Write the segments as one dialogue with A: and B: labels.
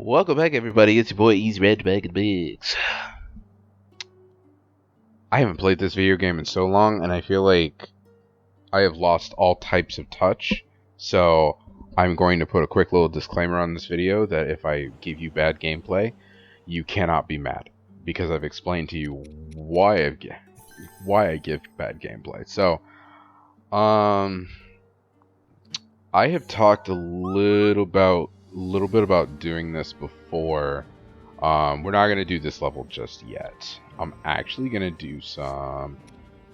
A: Welcome back, everybody. It's your boy Easy Red Bag and Bigs. I haven't played this video game in so long, and I feel like I have lost all types of touch. So I'm going to put a quick little disclaimer on this video that if I give you bad gameplay, you cannot be mad, because I've explained to you why I give bad gameplay. So, I have talked a little bit about doing this before. We're not gonna do this level just yet. I'm actually gonna do some.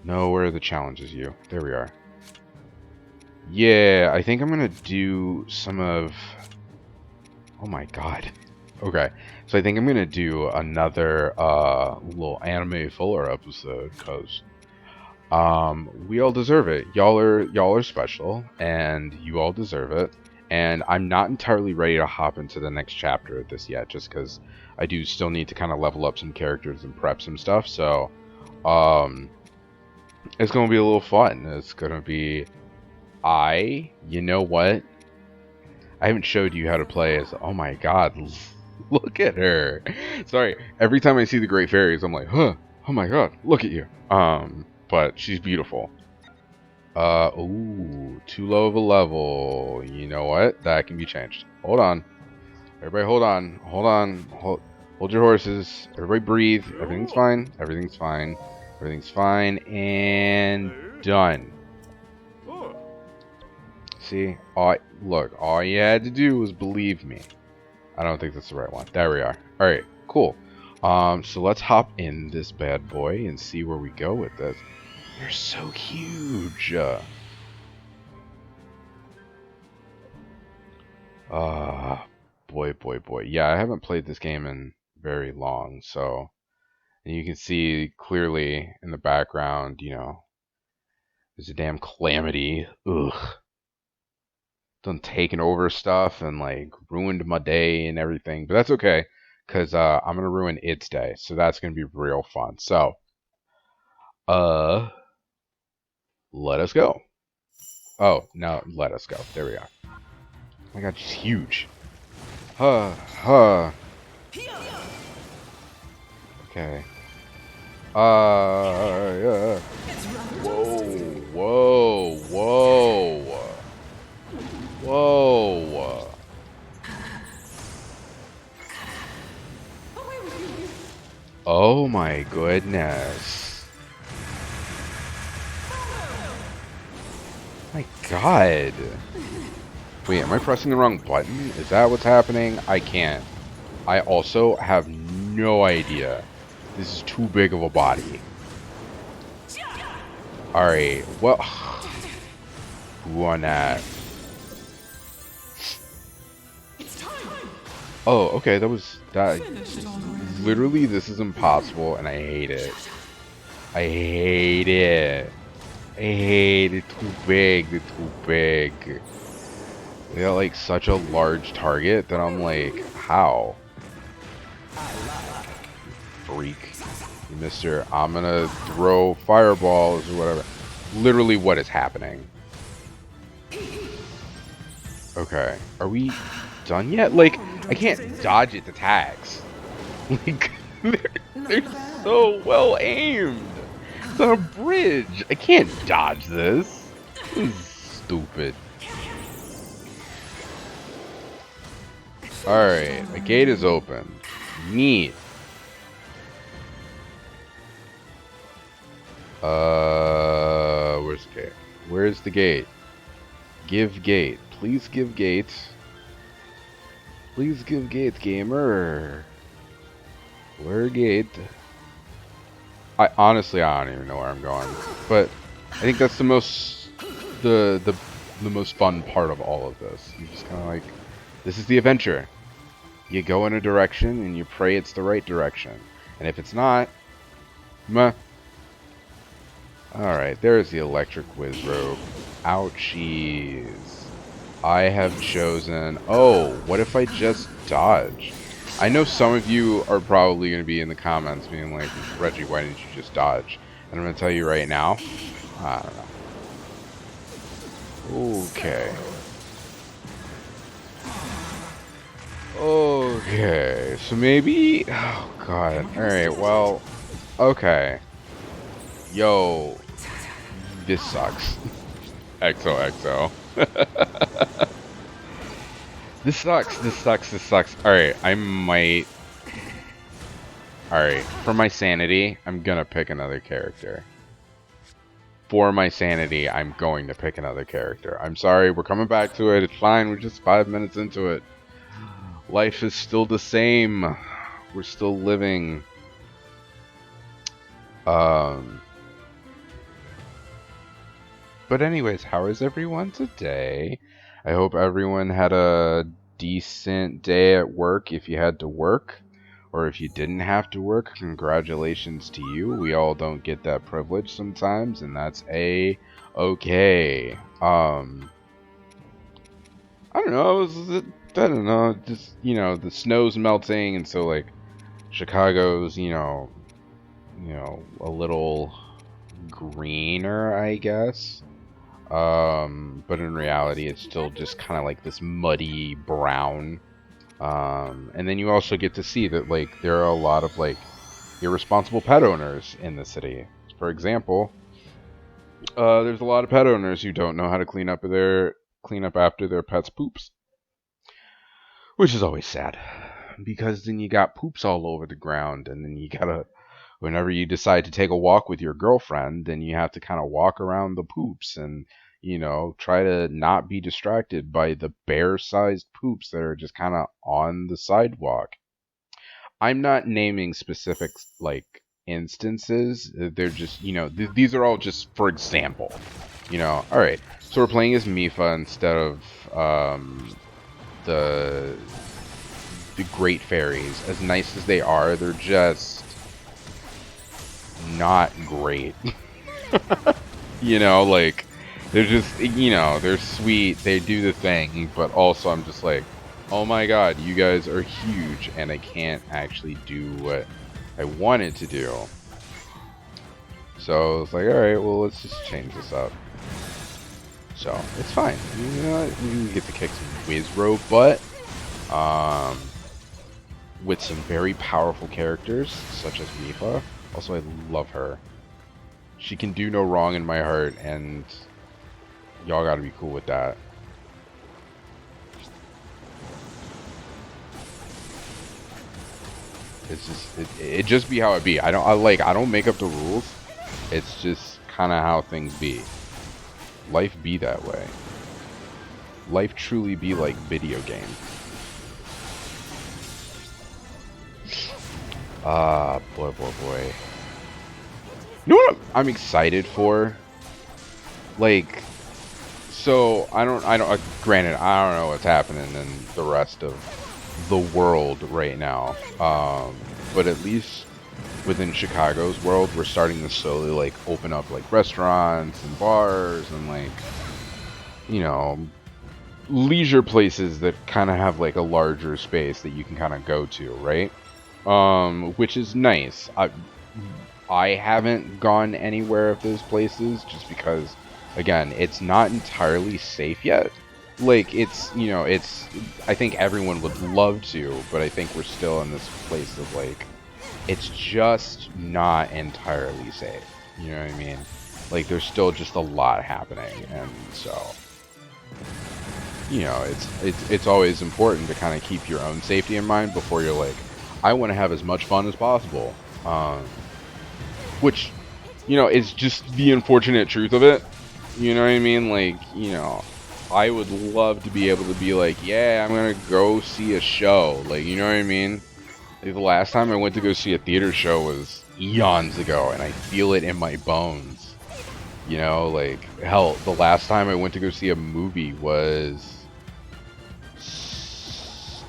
A: No, where are the challenges? You. There we are. Yeah, I think I'm gonna do some of. Oh my god. Okay, so I think I'm gonna do another little anime filler episode because we all deserve it. Y'all are special, and you all deserve it. And I'm not entirely ready to hop into the next chapter of this yet, just because I do still need to kind of level up some characters and prep some stuff. So, it's gonna be a little fun. It's gonna be, you know what? I haven't showed you how to play as. Oh my God, look at her. Sorry, every time I see the Great Fairies, I'm like, huh? Oh my God, look at you. But she's beautiful. Ooh, too low of a level. You know what? That can be changed. Hold on. Everybody hold on. Hold your horses. Everybody breathe. Everything's fine. Everything's fine. Everything's fine. And done. See? Look, all you had to do was believe me. I don't think that's the right one. There we are. Alright, cool. So let's hop in this bad boy and see where we go with this. You're so huge. Boy. Yeah, I haven't played this game in very long, so. And you can see clearly in the background, you know, there's a damn Calamity. Ugh. Done taking over stuff and, like, ruined my day and everything. But that's okay, because I'm going to ruin its day, so that's going to be real fun. So, let us go. Oh, no, let us go. There we are. Oh my God, she's huge. Okay. Yeah. Whoa. Oh my goodness. My God. Wait, am I pressing the wrong button? Is that what's happening? I can't. I also have no idea. This is too big of a body. Alright, well... Who won that? Oh, okay, that was... Literally, this is impossible, and I hate it. I hate it. Too big. They're too big. They got, like, such a large target that I'm like, how? Freak. Mister, I'm gonna throw fireballs or whatever. Literally what is happening. Okay. Are we done yet? Like, I can't dodge its attacks. Like, they're so well aimed. It's on a bridge. I can't dodge this. This is stupid. Alright, a gate is open. Neat. Where's the gate? Where's the gate? Give gate. Please give gate. Please give gate, gamer. Where gate? I don't even know where I'm going. But I think that's the most the most fun part of all of this. You just kinda like, this is the adventure. You go in a direction and you pray it's the right direction. And if it's not, meh. Alright, there's the electric whiz rope. Ouchies. I have chosen... Oh, what if I just dodge? I know some of you are probably going to be in the comments being like, Reggie, why didn't you just dodge? And I'm going to tell you right now, I don't know. Okay. Okay, so maybe... Oh, God. Alright, well... Okay. Yo. This sucks. XOXO. This sucks, this sucks, this sucks. Alright, I might... Alright, for my sanity, I'm gonna pick another character. For my sanity, I'm going to pick another character. I'm sorry, we're coming back to it. It's fine, we're just 5 minutes into it. Life is still the same. We're still living. But anyways, how is everyone today? I hope everyone had a decent day at work if you had to work. Or if you didn't have to work, congratulations to you. We all don't get that privilege sometimes, and that's a-okay. I don't know, I don't know, just, you know, the snow's melting, and so, like, Chicago's, you know, a little greener, I guess. But in reality, it's still just kind of like this muddy brown. And then you also get to see that, like, there are a lot of, like, irresponsible pet owners in the city. For example, there's a lot of pet owners who don't know how to clean up after their pets' poops. Which is always sad. Because then you got poops all over the ground, and then you gotta, whenever you decide to take a walk with your girlfriend, then you have to kind of walk around the poops and, you know, try to not be distracted by the bear-sized poops that are just kind of on the sidewalk. I'm not naming specific, like, instances. They're just, you know, these are all just for example. You know, alright. So we're playing as Mifa instead of, the Great Fairies. As nice as they are, they're just not great. You know, like, they're just, you know, they're sweet, they do the thing, but also I'm just like, oh my god, you guys are huge, and I can't actually do what I wanted to do. So it's like, alright, well, let's just change this up. So, it's fine. You know what? We get to kick some Wizro butt. With some very powerful characters, such as Mifa. Also, I love her. She can do no wrong in my heart, and y'all gotta be cool with that. It's just, it just be how it be. I don't make up the rules. It's just kind of how things be. Life be that way. Life truly be like video games. Boy. You know what I'm excited for? Like, so granted, I don't know what's happening in the rest of the world right now. But at least within Chicago's world, we're starting to slowly, like, open up, like, restaurants and bars and, like, you know, leisure places that kind of have, like, a larger space that you can kind of go to, right? Which is nice. I haven't gone anywhere of those places just because, again, it's not entirely safe yet. Like, it's, you know, it's, I think everyone would love to, but I think we're still in this place of, like, it's just not entirely safe. You know what I mean? Like, there's still just a lot happening, and so, you know, it's always important to kind of keep your own safety in mind before you're like, I want to have as much fun as possible. Which, you know, is just the unfortunate truth of it. You know what I mean? Like, you know, I would love to be able to be like, yeah, I'm gonna go see a show. Like, you know what I mean? Like, the last time I went to go see a theater show was eons ago, and I feel it in my bones. You know, like, hell, the last time I went to go see a movie was...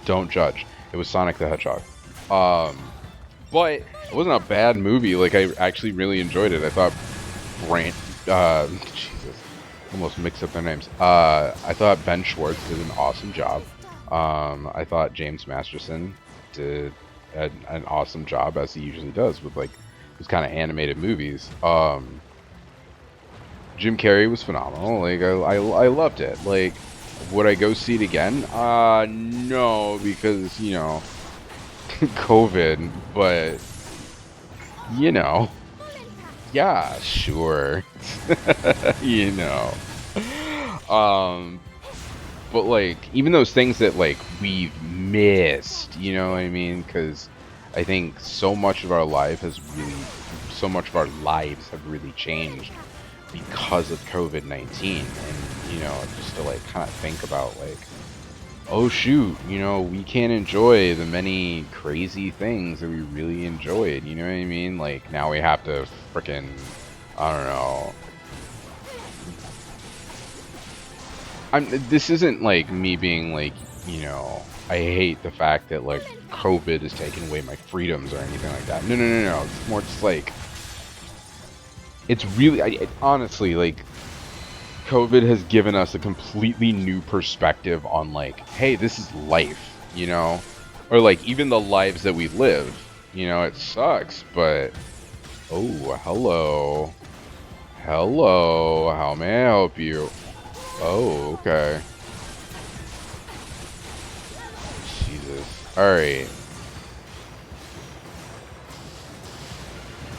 A: Don't judge. It was Sonic the Hedgehog. But it wasn't a bad movie. Like, I actually really enjoyed it. I thought Jesus, almost mixed up their names. I thought Ben Schwartz did an awesome job. I thought James Masterson did an awesome job, as he usually does with, like, these kind of animated movies. Jim Carrey was phenomenal. Like, I loved it. Like, would I go see it again? No, because, you know, COVID, but you know, yeah, sure. you know. Um, but like even those things that like we've missed, you know what I mean? Because I think so much of our life has really, so much of our lives have really changed because of COVID-19, and just to like kind of think about like, oh shoot, we can't enjoy the many crazy things that we really enjoyed. You know what I mean? Like now we have to freaking, I don't know. This isn't like me being like, I hate the fact that like COVID has taken away my freedoms or anything like that. No, no, no, no. It's more just like, it's really, honestly, like, COVID has given us a completely new perspective on like, hey, this is life, or like even the lives that we live. It sucks, but oh, hello, hello, how may I help you? Oh, okay. Jesus. Alright.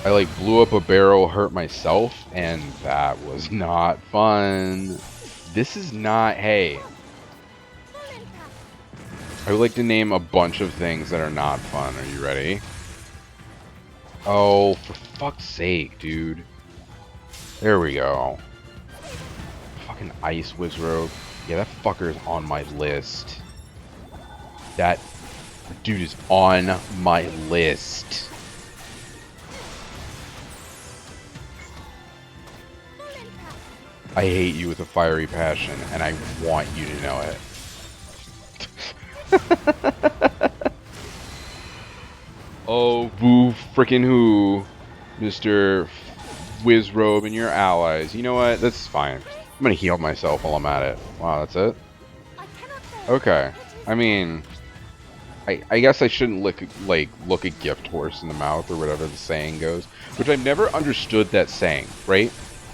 A: I like blew up a barrel, hurt myself, and that was not fun. This is not, hey. I would like to name a bunch of things that are not fun. Are you ready? Oh, for fuck's sake, dude. There we go. Fucking Ice Wizrobe. Yeah, that fucker is on my list. That dude is on my list. I hate you with a fiery passion, and I want you to know it. Oh, boo frickin' who, Mr. Wizrobe and your allies. You know what? That's fine. I'm gonna heal myself while I'm at it. Wow, that's it? Okay. I mean, I guess I shouldn't look a gift horse in the mouth or whatever the saying goes, which I've never understood that saying, right?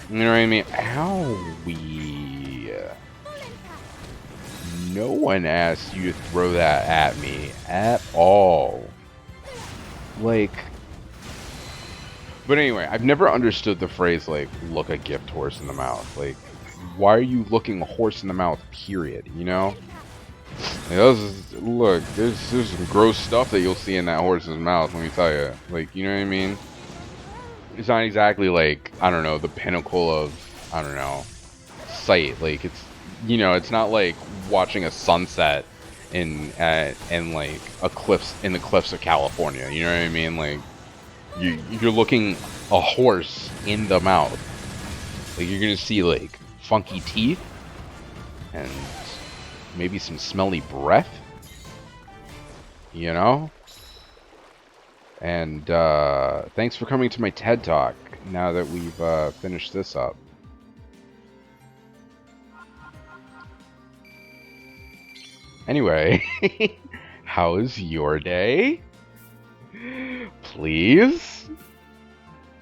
A: You know what I mean? How we... No one asked you to throw that at me at all. Like... But anyway, I've never understood the phrase, like, look a gift horse in the mouth. Like, why are you looking a horse in the mouth, period, you know? Like, look, there's some gross stuff that you'll see in that horse's mouth, let me tell you. Like, you know what I mean? It's not exactly, like, I don't know, the pinnacle of, I don't know, sight. Like, it's, it's not like watching a sunset in like, in the cliffs of California, you know what I mean? Like, you're looking a horse in the mouth. Like, you're gonna see like funky teeth and maybe some smelly breath, And thanks for coming to my TED Talk. Now that we've finished this up. Anyway, how is your day? Please?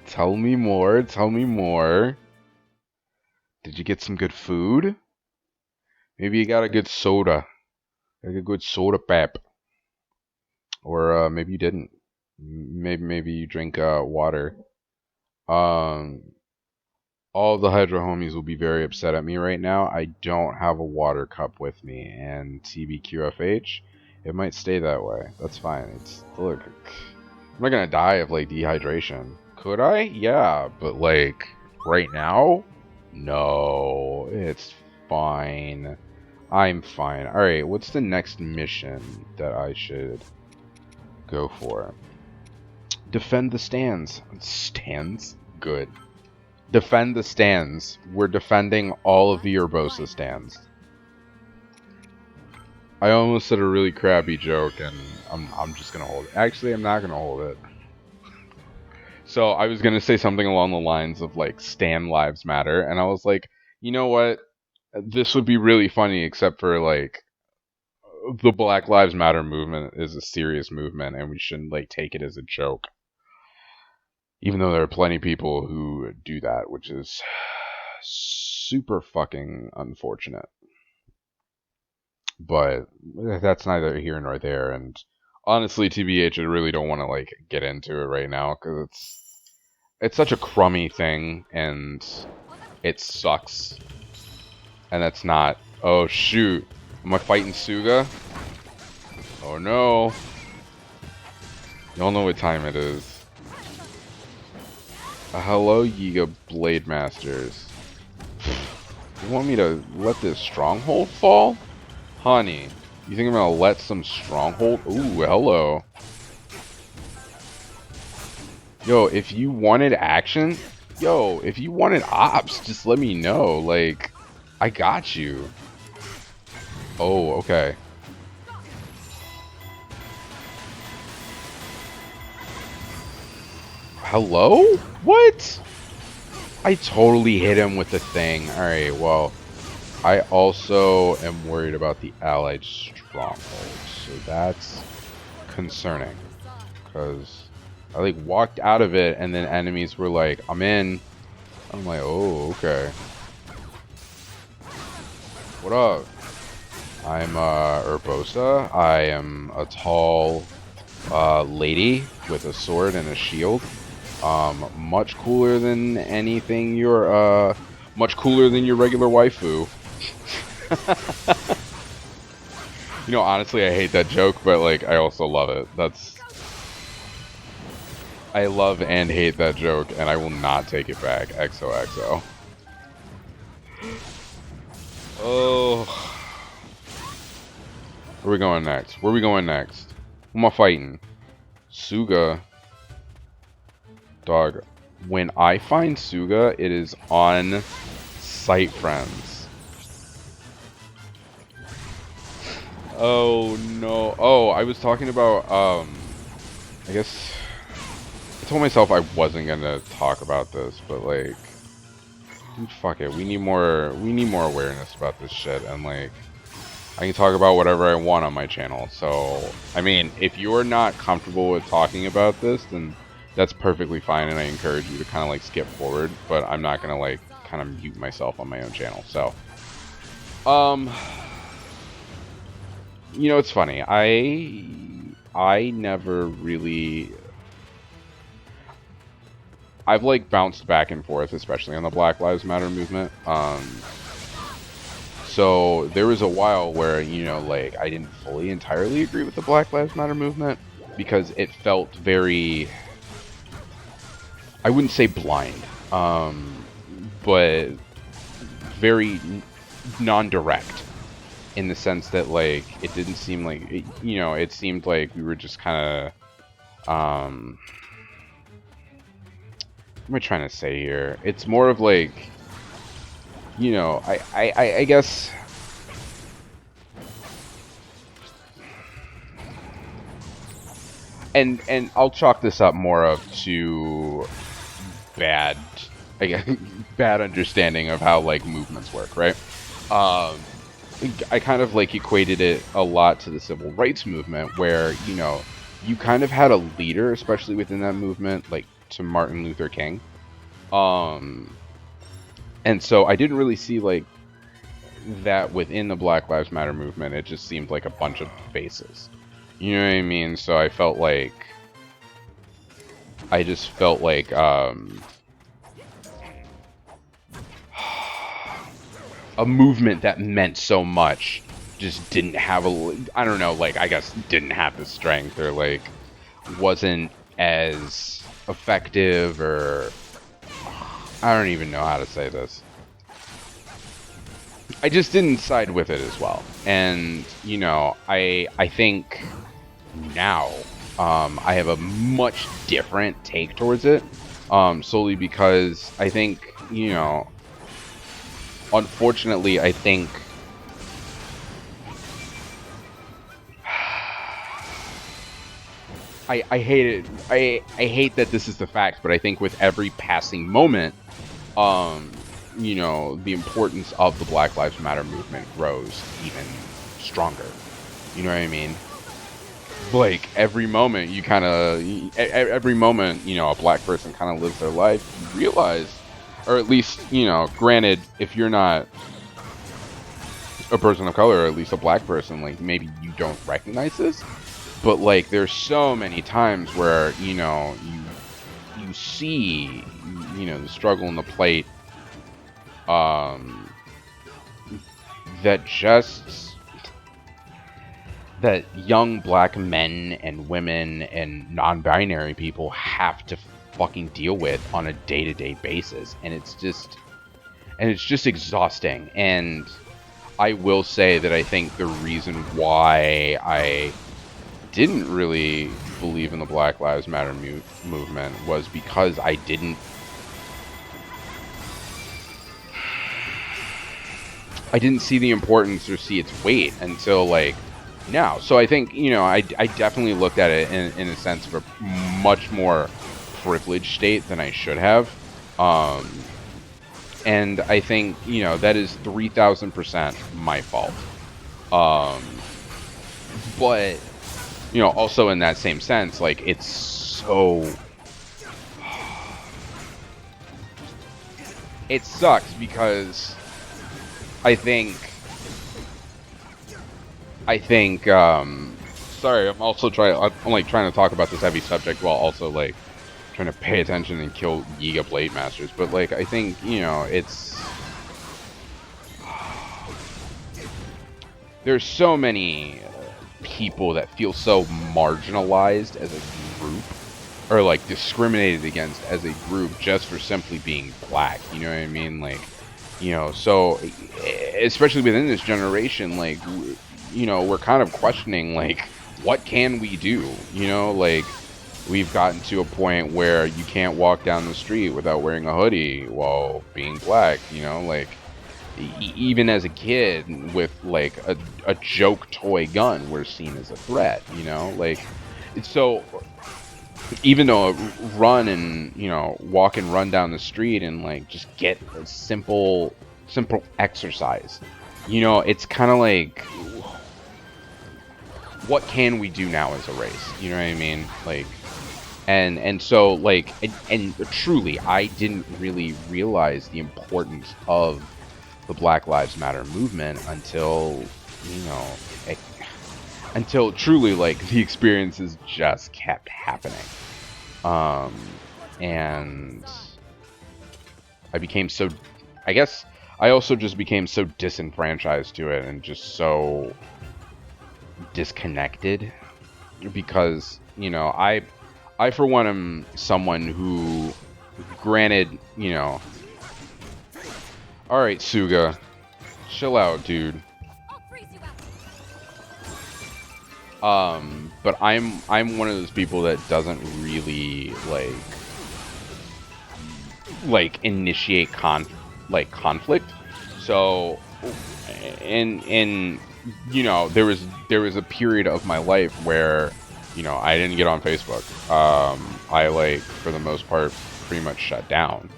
A: Tell me more, tell me more. Did you get some good food? Maybe you got a good soda. Like a good soda pep. Or maybe you didn't. Maybe you drink water. Um, all of the Hydra homies will be very upset at me right now. I don't have a water cup with me, and TBQFH, it might stay that way. That's fine. Look, I'm not gonna die of like dehydration. Could I? Yeah, but like right now, no. It's fine. I'm fine. All right, what's the next mission that I should go for? Defend the stands. Stands? Good. Defend the stands. We're defending all of the Urbosa stands. I almost said a really crappy joke, and I'm just gonna hold it. Actually, I'm not gonna hold it. So I was gonna say something along the lines of like "Stand Lives Matter," and I was like, you know what? This would be really funny, except for like the Black Lives Matter movement is a serious movement, and we shouldn't like take it as a joke. Even though there are plenty of people who do that, which is super fucking unfortunate. But that's neither here nor there. And Honestly, TBH, I really don't want to like get into it right now because it's such a crummy thing and it sucks. And that's not. Oh shoot! Am I fighting Suga? Oh no! Y'all know what time it is. Hello, Yiga Blade Masters. You want me to let this stronghold fall? Honey, you think I'm gonna let some stronghold? Ooh, hello. Yo, if you wanted action, if you wanted ops, just let me know. Like, I got you. Oh, okay. Hello? What? I totally hit him with the thing. Alright, well, I also am worried about the allied stronghold. So that's concerning. Because I like walked out of it and then enemies were like, I'm in. I'm like, oh, okay. What up? I'm Urbosa. I am a tall lady with a sword and a shield. Much cooler than anything much cooler than your regular waifu. You know, honestly, I hate that joke, but like, I also love it. I love and hate that joke, and I will not take it back. XOXO. Oh. Where we going next? Where we going next? Who am I fighting? Suga. Dog. When I find Suga, it is on site, friends. Oh no. Oh, I was talking about I guess I told myself I wasn't gonna talk about this, but like dude, fuck it. We need more awareness about this shit, and like I can talk about whatever I want on my channel. So I mean, if you're not comfortable with talking about this, then that's perfectly fine, and I encourage you to kind of like skip forward, but I'm not gonna like kind of mute myself on my own channel. So you know, it's funny. I never really. I've like bounced back and forth, especially on the Black Lives Matter movement. So there was a while where, you know, like I didn't fully entirely agree with the Black Lives Matter movement because it felt very. I wouldn't say blind, but very non-direct. In the sense that, like, it didn't seem like, you know, it seemed like we were just kind of, what am I trying to say here? It's more of like, you know, I guess, and I'll chalk this up more of to bad, I guess, bad understanding of how, like, movements work, right? I kind of like equated it a lot to the civil rights movement where, you know, you kind of had a leader, especially within that movement, like to Martin Luther King. And so I didn't really see like that within the Black Lives Matter movement. It just seemed like a bunch of faces. You know what I mean? So I just felt like a movement that meant so much just didn't have I don't know, like, I guess didn't have the strength, or like wasn't as effective, or I don't even know how to say this. I just didn't side with it as well. And, you know, I think now I have a much different take towards it, solely because I think, you know, unfortunately, I think I hate it. I hate that this is the fact, but I think with every passing moment, you know, the importance of the Black Lives Matter movement grows even stronger. You know what I mean? Like every moment, every moment, you know, a black person kind of lives their life, you realize, or at least, you know, granted, if you're not a person of color, or at least a black person, like maybe you don't recognize this, But like, there's so many times where, you know, you see, you know, the struggle and the plight, that just, that young black men and women and non-binary people have to fucking deal with on a day-to-day basis. And it's just exhausting. And I will say that I think the reason why I didn't really believe in the Black Lives Matter movement was because I didn't see the importance or see its weight until like now. So I think, you know, I definitely looked at it in a sense of a much more privileged state than I should have. And I think, you know, that is 3,000% my fault. But, you know, also in that same sense, like, it's so... It sucks because I think, sorry, I'm also I'm like trying to talk about this heavy subject while also like trying to pay attention and kill Yiga Blade Masters. But like, I think, you know, there's so many people that feel so marginalized as a group, or like discriminated against as a group just for simply being black. You know what I mean? Like, you know, so especially within this generation, like, you know, we're kind of questioning, like, what can we do? You know, like, we've gotten to a point where you can't walk down the street without wearing a hoodie while being black. You know, like, even as a kid with like a joke toy gun, we're seen as a threat. You know, like, so even though run and, you know, walk and run down the street and like just get a simple exercise, you know, it's kind of like, what can we do now as a race? You know what I mean? Like, and so like, and truly, I didn't really realize the importance of the Black Lives Matter movement until, you know, until truly, like, the experiences just kept happening. And I became so, I guess I also just became so disenfranchised to it and just so disconnected because, you know, I for one am someone who, granted, you know, all right, Suga, chill out, dude. But I'm one of those people that doesn't really like initiate conflict. So, and you know, there was a period of my life where, you know, I didn't get on Facebook. I, like, for the most part, pretty much shut down.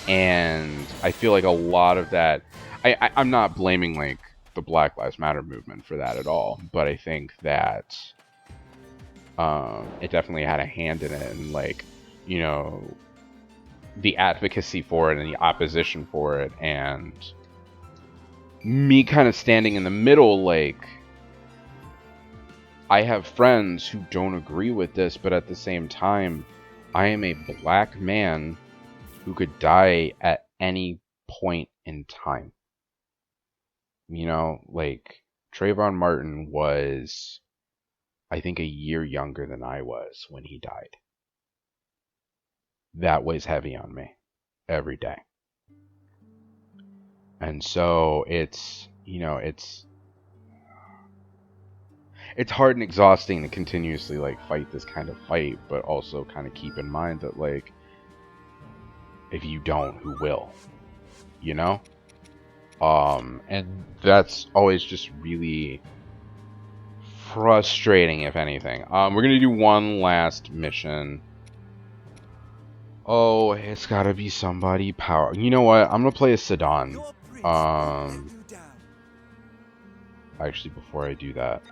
A: And I feel like a lot of that, I'm not blaming like the Black Lives Matter movement for that at all, but I think that it definitely had a hand in it, and like, you know, the advocacy for it and the opposition for it, and me kind of standing in the middle. Like, I have friends who don't agree with this, but at the same time, I am a black man who could die at any point in time. You know, like, Trayvon Martin was, I think, a year younger than I was when he died. That weighs heavy on me every day. And so it's, you know, it's hard and exhausting to continuously like fight this kind of fight, but also kind of keep in mind that, like, if you don't, who will? You know? And that's always just really frustrating, if anything. We're gonna do one last mission. Oh, it's gotta be somebody power. You know what? I'm gonna play a Sedan. Actually, before I do that,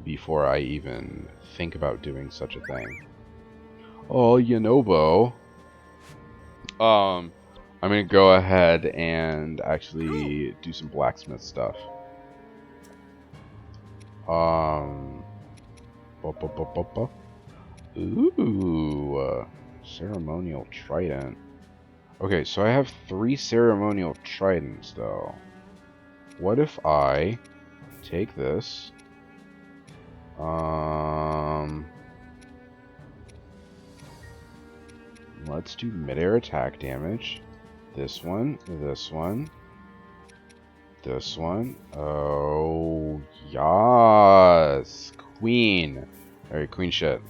A: before I even think about doing such a thing. Oh, Yanobo. I'm gonna go ahead and actually do some blacksmith stuff. Um. Ooh. Ceremonial trident. Okay, so I have 3 ceremonial tridents, though. What if I take this? Let's do midair attack damage. This one, this one, this one. Oh, yes. Queen. Alright, queen shit.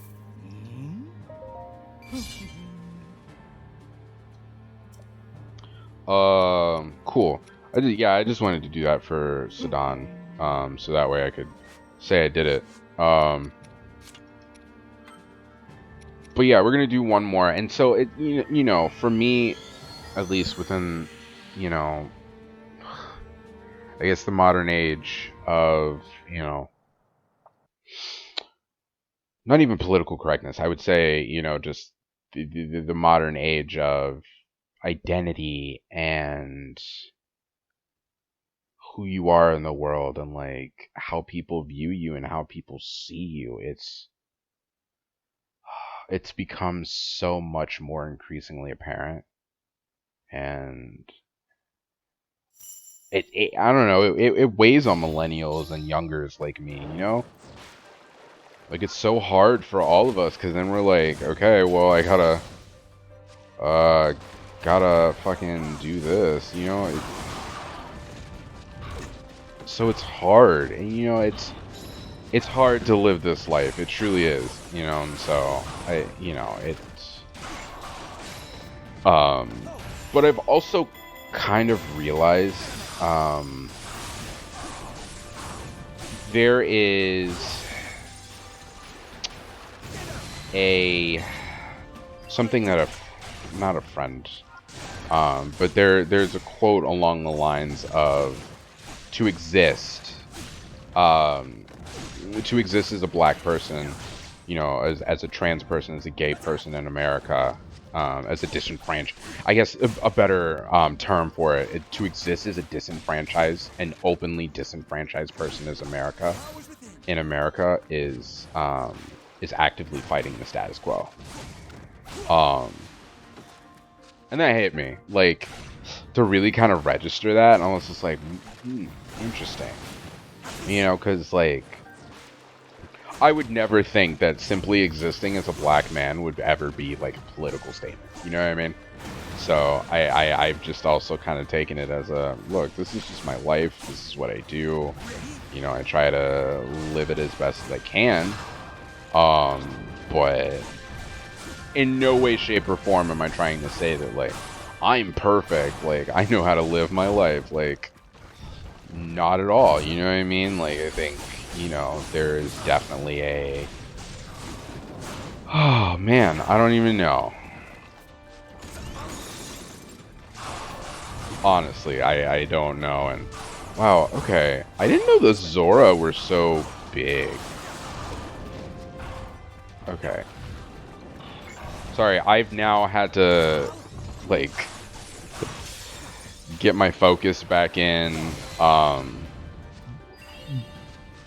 A: Cool. I just wanted to do that for Sedan. So that way I could say I did it. But yeah, we're gonna do one more, and so it, you know, for me, at least within, you know, I guess the modern age of, you know, not even political correctness. I would say, you know, just the modern age of identity and who you are in the world and like how people view you and how people see you. It's become so much more increasingly apparent, and I don't know, it weighs on millennials and youngers like me, you know? Like, it's so hard for all of us, because then we're like, okay, well, I gotta fucking do this, you know? So it's hard, and you know, it's hard to live this life. It truly is, you know, and so but I've also kind of realized, there is something that not a friend, but there's a quote along the lines of to exist as a black person, you know, as a trans person, as a gay person in America, as a disenfranchised, I guess a better term for it, to exist as a disenfranchised and openly disenfranchised person in America is actively fighting the status quo. And that hit me, like, to really kind of register that, and I was just like, interesting. You know, because, like, I would never think that simply existing as a black man would ever be, like, a political statement. You know what I mean? So, I've just also kind of taken it as a, look, this is just my life. This is what I do. You know, I try to live it as best as I can. But in no way, shape, or form am I trying to say that, like, I'm perfect. Like, I know how to live my life. Like, not at all. You know what I mean? Like, I think, you know, there is definitely a... Oh, man. I don't even know. Honestly, I don't know. And, wow, okay. I didn't know the Zora were so big. Okay. Sorry, I've now had to, like, get my focus back in,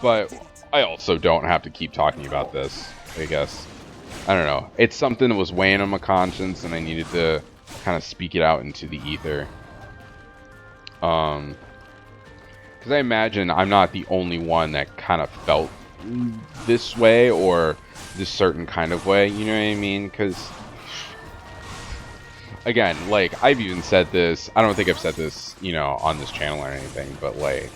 A: but I also don't have to keep talking about this, I guess. I don't know. It's something that was weighing on my conscience, and I needed to kind of speak it out into the ether. Because I imagine I'm not the only one that kind of felt this way, or this certain kind of way, you know what I mean? Because, again, like, I've even said this, I don't think I've said this, you know, on this channel or anything, but, like,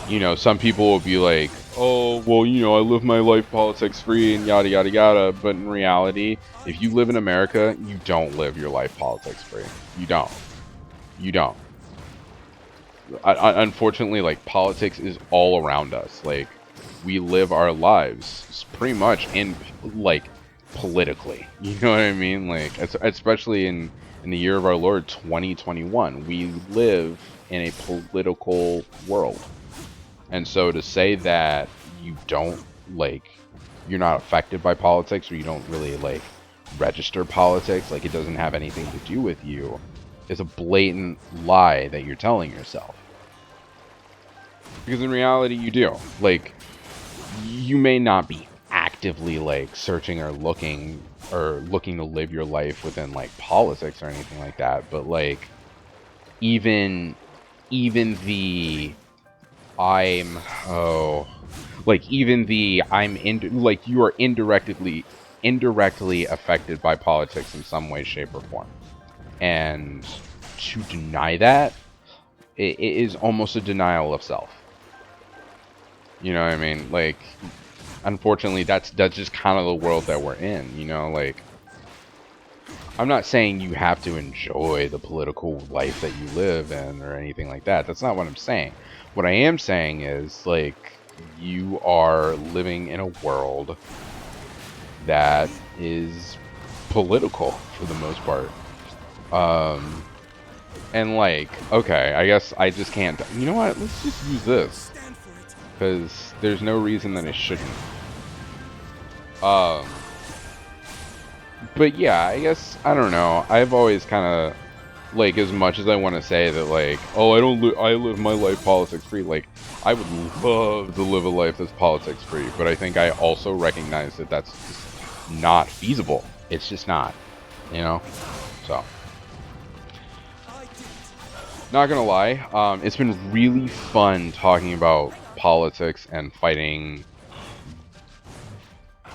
A: you know, some people will be like, oh, well, you know, I live my life politics free and yada, yada, yada, but in reality, if you live in America, you don't live your life politics free. You don't. You don't. Unfortunately, like, politics is all around us. Like, we live our lives pretty much in, like, politically. You know what I mean? Like, especially in the year of our Lord 2021, we live in a political world. And so to say that you don't, like, you're not affected by politics, or you don't really, like, register politics, like it doesn't have anything to do with you, is a blatant lie that you're telling yourself. Because in reality, you do. Like, you may not be actively like searching or looking to live your life within like politics or anything like that, but like even the I'm oh like even the I'm in like you are indirectly affected by politics in some way, shape, or form. And to deny that, it is almost a denial of self. You know what I mean? Like, unfortunately, that's just kind of the world that we're in. You know, like, I'm not saying you have to enjoy the political life that you live in or anything like that. That's not what I'm saying. What I am saying is, like, you are living in a world that is political for the most part. And like, okay, I guess I just can't. You know what? Let's just use this because there's no reason that it shouldn't. Um, but yeah, I guess I don't know. I've always kind of like, as much as I want to say that, like, oh, I live my life politics free. Like, I would love to live a life that's politics free, but I think I also recognize that that's just not feasible. It's just not, you know. So. Not gonna lie, it's been really fun talking about politics and fighting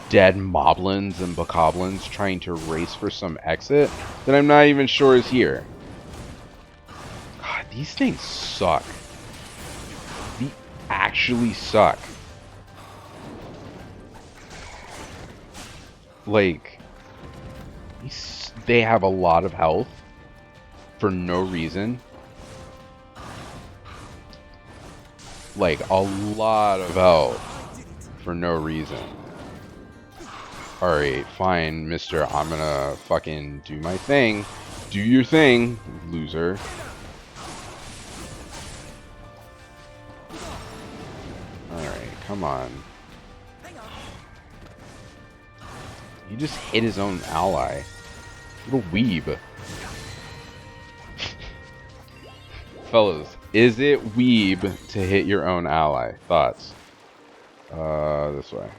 A: dead moblins and bokoblins trying to race for some exit that I'm not even sure is here. God, these things suck. They actually suck. Like, they have a lot of health for no reason. Like, a lot of health for no reason. Alright, fine, mister. I'm gonna fucking do my thing. Do your thing, loser. Alright, come on. He just hit his own ally. Little weeb. Fellas, is it weeb to hit your own ally? Thoughts? This way.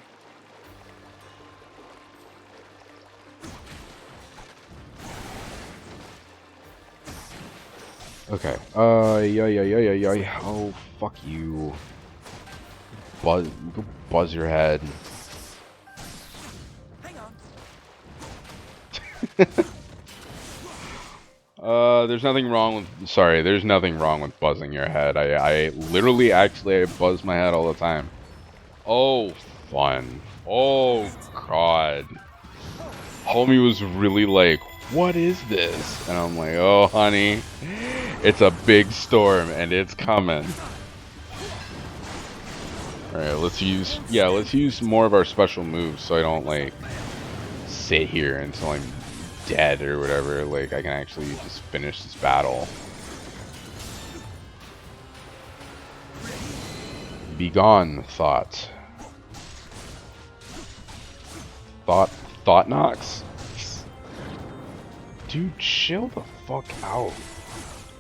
A: Okay. Yeah. Oh, fuck you. Buzz your head. Hang on. There's nothing wrong with... Sorry, there's nothing wrong with buzzing your head. I literally, actually, I buzz my head all the time. Oh, fun. Oh, God. Homie was really like, what is this? And I'm like, oh, honey, it's a big storm and it's coming. Alright, let's use more of our special moves so I don't, like, sit here until I'm dead or whatever. Like, I can actually just finish this battle. Be gone, thought. Thought knocks? Dude, chill the fuck out.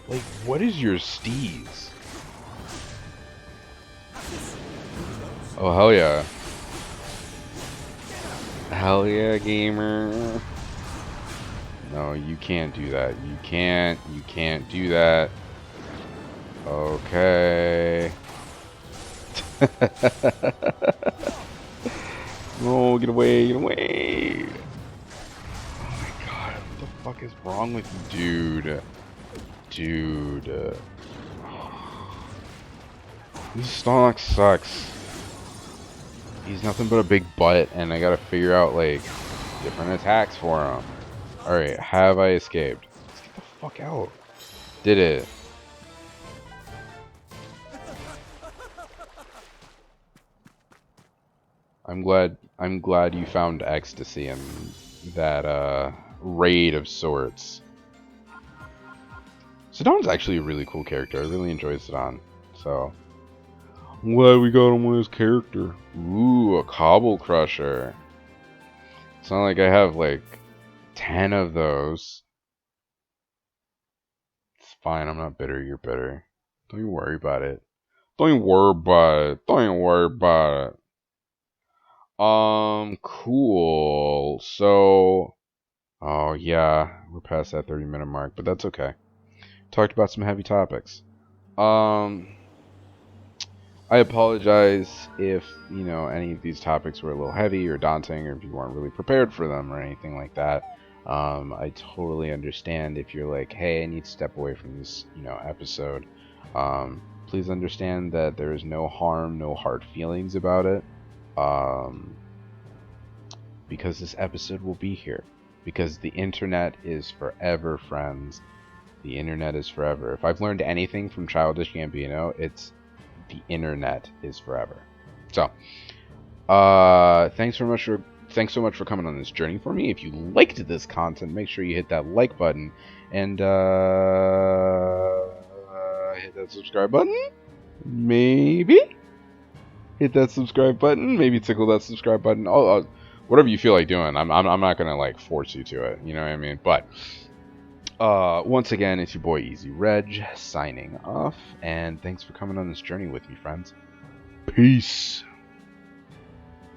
A: Like, what is your steez? Oh, hell yeah. Hell yeah, gamer. No, you can't do that. You can't do that. Okay. No, get away, get away. Oh my god, what the fuck is wrong with you, dude? Dude. This Stalnox sucks. He's nothing but a big butt, and I gotta figure out, like, different attacks for him. Alright, have I escaped? Let's get the fuck out. Did it. I'm glad you found ecstasy in that raid of sorts. Zidon's actually a really cool character. I really enjoy Zidon. So I'm glad we got him with his character. Ooh, a Cobble Crusher. It's not like I have like 10 of those. It's fine, I'm not bitter, you're bitter. Don't you worry about it. Don't you worry about it. Don't you worry about it. Cool. So, oh yeah, we're past that 30-minute mark, but that's okay. Talked about some heavy topics. Um, I apologize if, any of these topics were a little heavy or daunting, or if you weren't really prepared for them or anything like that. I totally understand if you're like, hey, I need to step away from this, episode. Please understand that there is no harm, no hard feelings about it. Um, because this episode will be here. Because the internet is forever, friends. The internet is forever. If I've learned anything from Childish Gambino, it's the internet is forever. So, thanks so much for coming on this journey for me. If you liked this content, make sure you hit that like button and hit that subscribe button. Maybe hit that subscribe button. Maybe tickle that subscribe button. Whatever you feel like doing. I'm not gonna like force you to it. You know what I mean? But once again, it's your boy Easy Reg signing off, and thanks for coming on this journey with me, friends. Peace.